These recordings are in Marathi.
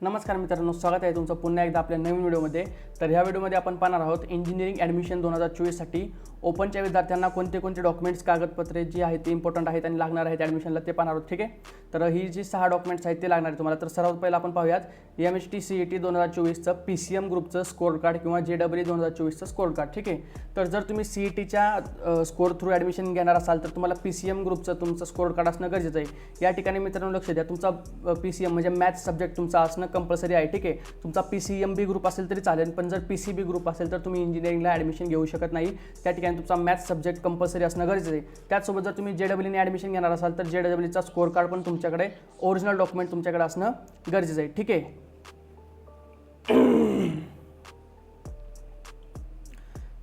नमस्कार मित्रांनो, स्वागत आहे तुमचं पुन्हा एकदा आपल्या नवीन व्हिडिओमध्ये। तर ह्या व्हिडिओमध्ये आपण पाहणार आहोत इंजिनिअरिंग ॲडमिशन 2024 साठी ओपनच्या विद्यार्थ्यांना कोणते डॉक्युमेंट्स कागदपत्रे जी आहेत ते इम्पॉर्टंट आहेत आणि लागणार आहेत ॲडमिशनला ते पाहणार आहोत। ठीक आहे, तर ही जी 6 डॉक्युमेंट्स आहेत ते लागणार आहेत तुम्हाला। तर सर्वात पहिला आपण पाहूयात MHT CET 2024चं PCM ग्रुपचं स्कोर कार्ड किंवा JEE 2024चं स्कोर कार्ड। ठीक आहे, तर जर तुम्ही CETच्या स्कोर थ्रू ॲडमिशन घेणार असाल तर तुम्हाला PCM ग्रुपचं तुमचं स्कोर कार्ड असणं गरजेचं आहे। या ठिकाणी मित्रांनो लक्ष द्या, तुमचा PCM म्हणजे मॅथ्स सब्जेक्ट तुमचा असणं कंपल्सरी आहे। ठीक आहे, तुमचा PCMB ग्रुप असेल तरी चालेल, पण जर PCB ग्रुप असेल तर तुम्ही इंजिनिअरिंगला ॲडमिशन घेऊ शकत नाही। त्या ठिकाणी तुमचा मॅथ्स सब्जेक्ट कंपल्सरी असणं गरजेचं आहे। त्याचसोबत जर तुम्ही JEE ॲडमिशन घेणार असाल तर JEEचा स्कोर कार्ड पण तुमच्याकडे ओरिजिनल डॉक्युमेंट तुमच्याकडे असणं गरजेचं आहे। ठीक आहे,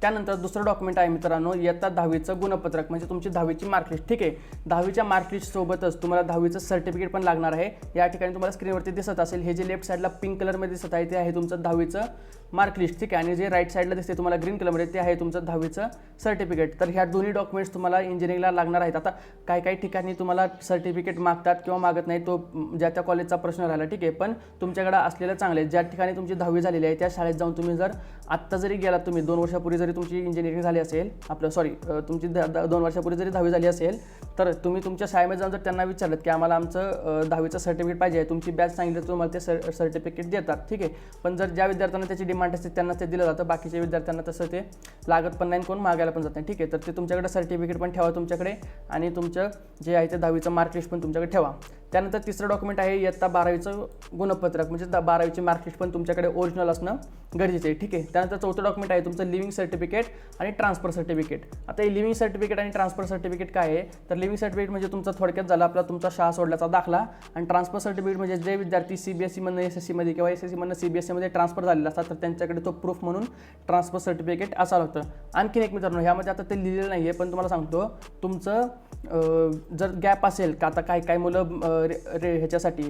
त्यानंतर दुसरं डॉक्युमेंट आहे मित्रांनो इयत्ता 10वीचं गुणपत्रक म्हणजे तुमची 10वीची मार्कलिस्ट। ठीक आहे, 10वीच्या मार्कलिस्ट सोबतच तुम्हाला 10वीचं सर्टिफिकेट पण लागणार आहे। या ठिकाणी तुम्हाला स्क्रीनवरती दिसत असेल, हे जे लेफ्ट साईडला पिंक कलरमध्ये दिसत आहे ते आहे तुमचं 10वीचं मार्कलिस्ट। ठीक आहे, आणि जे राईट साईडला दिसते तुम्हाला ग्रीन कलरमध्ये ते आहे तुमचं 10वीचं सर्टिफिकेट। तर ह्या दोन्ही डॉक्युमेंट्स तुम्हाला इंजिनिअरिंगला लागणार आहेत। आता काही ठिकाणी तुम्हाला सर्टिफिकेट मागतात किंवा मागत नाही, तो ज्या त्या कॉलेजचा प्रश्न राहिला। ठीक आहे, पण तुमच्याकडे असलेलं चांगले ज्या ठिकाणी तुमची 10वी झालेली आहे त्या शाळेत जाऊन तुम्ही जर आत्ता जरी गेलात, तुम्ही 2 वर्षापूर्वी जरी तुमची इंजिनिअरिंग झाली असेल, तुमची 2 वर्षापूर्वी जरी 10वी झाली असेल तर तुम्ही तुमच्या शाळेमध्ये जाऊन जर त्यांना विचारलं की आम्हाला आमचं 10वीचं सर्टिफिकेट पाहिजे आहे, तुमची बॅच सांगितलं तर तुम्हाला ते सर्टिफिकेट देतात। ठीक आहे, पण जर ज्या विद्यार्थ्यांना त्याची डिमांड असते त्यांना ते दिलं जातं, बाकीच्या विद्यार्थ्यांना तसं ते लागत पण नाही, कोण मागायला पण जात नाही। ठीक आहे, तर ते तुमच्याकडे सर्टिफिकेट पण ठेवा तुमच्याकडे, आणि तुमचं जे आहे ते 10वीचं मार्कलिस्ट पण तुमच्याकडे ठेवा। त्यानंतर तिसरं डॉक्युमेंट आहे इयत्ता 12वीचं गुणपत्रक म्हणजे 12वीची मार्कलिस्ट पण तुमच्याकडे ओरिजिनल असणं गरजेचं आहे। ठीक आहे, त्यानंतर चौथं डॉक्युमेंट आहे तुमचं लिव्हिंग सर्टिफिकेट आणि ट्रान्सफर सर्टिफिकेट। आता हे लिव्हिंग सर्टिफिकेट आणि ट्रान्सफर सर्टिफिकेट काय आहे, तर लिव्हिंग सर्टिफिकेट म्हणजे तुमचा थोडक्यात झाला आपला तुमचा शाळा सोडल्याचा दाखला, आणि ट्रान्सफर सर्टिफिकेट म्हणजे जे विद्यार्थी CBSE मधनं SSC मध्ये किंवा SSC मधनं CBSE मध्ये ट्रान्सफर झालेला असतात तर त्यांच्याकडे तो प्रूफ म्हणून ट्रान्सफर सर्टिफिकेट असावं लागतं। आणखीन एक मित्रांनो, ह्यामध्ये आता ते लिहिलेलं नाही आहे, पण तुम्हाला सांगतो तुमचं जर गॅप असेल का, आता काही मुलं ह्याच्यासाठी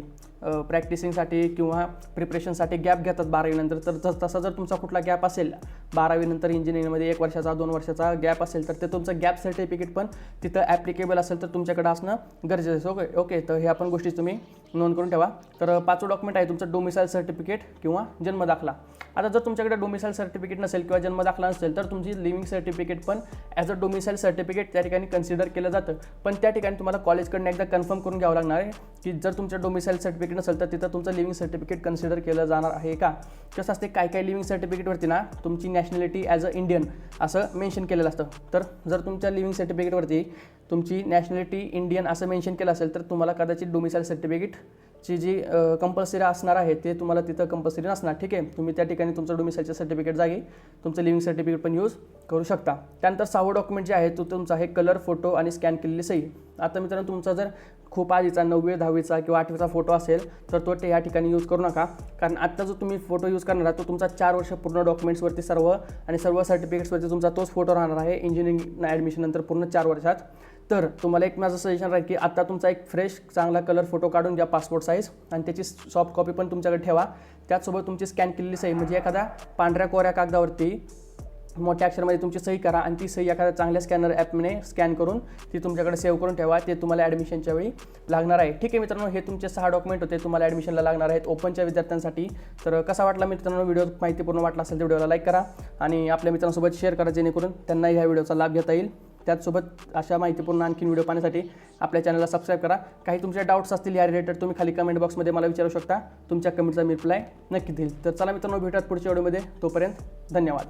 प्रॅक्टिसिंगसाठी किंवा प्रिपरेशनसाठी गॅप घेतात 12वी नंतर, तर तसा जर तुमचा कुठला गॅप असेल 12वी नंतर इंजिनिअरिंगमध्ये 1 वर्षाचा 2 वर्षाचा गॅप असेल तर ते तुमचं गॅप सर्टिफिकेट पण तिथं ॲप्लिकेबल असेल तर तुमच्याकडे असणं गरजेचं आहे। ओके, तर ह्या पण गोष्टी तुम्ही नोंद करून ठेवा। तर 5वं डॉक्युमेंट आहे तुमचं डोमिसाईल सर्टिफिकेट किंवा जन्मदाखला। आता जर तुमच्याकडे डोमिसाईल सर्टिफिकेट नसेल किंवा जन्मदाखला नसेल तर तुमची लिव्हिंग सर्टिफिकेट पण ॲज अ डोमिसाईल सर्टिफिकेट त्या ठिकाणी कन्सिडर केलं जातं, पण त्या ठिकाणी तुम्हाला कॉलेजकडनं एकदा कन्फर्म करून घ्यावं लागणार आहे की जर तुमचं डोमिसाईल सर्टिफिकेट नसेल तर तिथं तुमचं लिव्हिंग सर्टिफिकेट कन्सिडर केलं जाणार आहे का। कसं असते, काही लिव्हिंग सर्टिफिकेटवरती ना तुमची नॅशनॅलिटी ॲज अ इंडियन असं मेन्शन केलेलं असतं। तर जर तुमच्या लिव्हिंग सर्टिफिकेटवरती तुमची नॅशनॅलिटी इंडियन असं मेन्शन केलं असेल तर तुम्हाला कदाचित डोमिसाईल सर्टिफिकेटची जी कंपल्सरी असणार आहे ते तुम्हाला तिथं कंपल्सरी नसणार। ठीक आहे, तुम्ही त्या ठिकाणी तुमचं डोमिसाईलच्या सर्टिफिकेट जागी तुमचं लिव्हिंग सर्टिफिकेट पण यूज करू शकता। त्यानंतर 6वं डॉक्युमेंट जे आहे तो तुमचा आहे कलर फोटो आणि स्कॅन केलेली सही। आता मित्रांनो, तुमचा जर खूप आधीचा 9वी 10वीचा किंवा 8वीचा फोटो असेल तर तो या ठिकाणी यूज करू नका, कारण आत्ता जो तुम्ही फोटो यूज करणार आहे तो तुमचा 4 वर्ष पूर्ण डॉक्युमेंट्सवरती सर्व सर्टिफिकेट्सवरती तुमचा तोच फोटो राहणार आहे इंजिनिअरिंग ॲडमिशन नंतर पूर्ण 4 वर्षात। तर तुम्हाला एक माझं सजेशन राहील की आता तुमचा एक फ्रेश चांगला कलर फोटो काढून घ्या पासपोर्ट साईज, आणि त्याची सॉफ्ट कॉपी पण तुमच्याकडे ठेवा। त्याचसोबत तुमची स्कॅन केलेली सही म्हणजे एखाद्या पांढऱ्या कोऱ्या कागदावरती मोठ्या अक्षरामध्ये तुमची सही करा आणि ती सही एखाद्या चांगल्या स्कॅनर ॲपने स्कॅन करून ती तुमच्याकडे सेव्ह करून ठेवा, ते तुम्हाला ॲडमिशनच्या वेळी लागणार आहे। ठीक आहे मित्रांनो, हे तुमचे 6 डॉक्युमेंट होते तुम्हाला ॲडमिशनला लागणार आहेत ओपनच्या विद्यार्थ्यांसाठी। तर कसा वाटला मित्रांनो व्हिडिओ, माहितीपूर्ण वाटला असेल तर व्हिडिओला लाईक करा आणि आपल्या मित्रांसोबत शेअर करा जेणेकरून त्यांनाही ह्या व्हिडिओचा लाभ घेता येईल। त्याचसोबत अशा माहितीपूर्ण आणखीन व्हिडिओ पाहण्यासाठी आपल्या चॅनलला सबस्क्राईब करा। काही तुमचे डाऊट्स असतील या रिलेटेड तुम्ही खाली कमेंट बॉक्समध्ये मला विचारू शकता, तुमच्या कमेंटचा मी रिप्लाय नक्की देईल। तर चला मित्रांनो, भेटूयात पुढच्या व्हिडिओमध्ये, तोपर्यंत धन्यवाद।